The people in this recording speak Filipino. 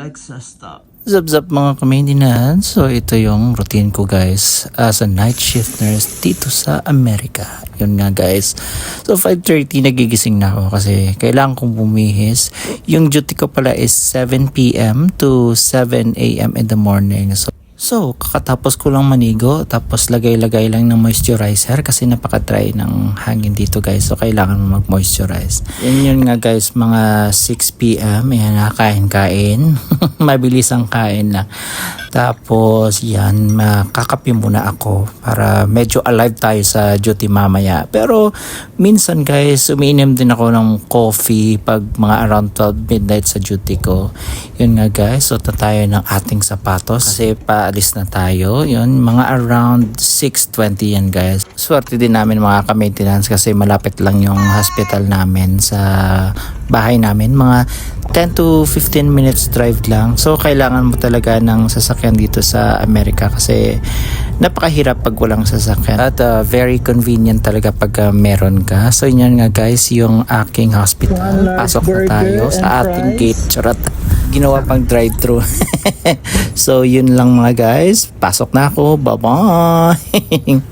Alexa, stop. Zap mga ka-maintenance. So ito yung routine ko guys as a night shift nurse dito sa Amerika. Yun nga guys. So 5:30 nagigising na ako kasi kailangan kong bumihis. Yung duty ko pala is 7 p.m. to 7 a.m. in the morning. So, kakatapos ko lang manigo, tapos lagay-lagay lang ng moisturizer kasi napaka-dry ng hangin dito guys. So, kailangan mag-moisturize. Yun nga guys, mga 6 p.m. Yan, kain-kain. Mabilis ang kain lang. Tapos, yan, makakape muna ako para medyo alive tayo sa duty mamaya. Pero, minsan guys, umiinom din ako ng coffee pag mga around 12 midnight sa duty ko. Yun nga guys, so tayo ng ating sapatos kasi paalis na tayo. Yun, mga around 6:20 yan guys. Swerte din namin mga ka-maintenance kasi malapit lang yung hospital namin sa bahay namin. Mga 10 to 15 minutes drive lang. So, kailangan mo talaga ng sasakyan dito sa Amerika kasi napakahirap pag walang sasakyan. At very convenient talaga pag meron ka. So, yun nga guys, yung aking hospital. Pasok na tayo sa ating gate. Charot. Ginawa pang drive-thru. So, yun lang mga guys. Pasok na ako. Bye-bye!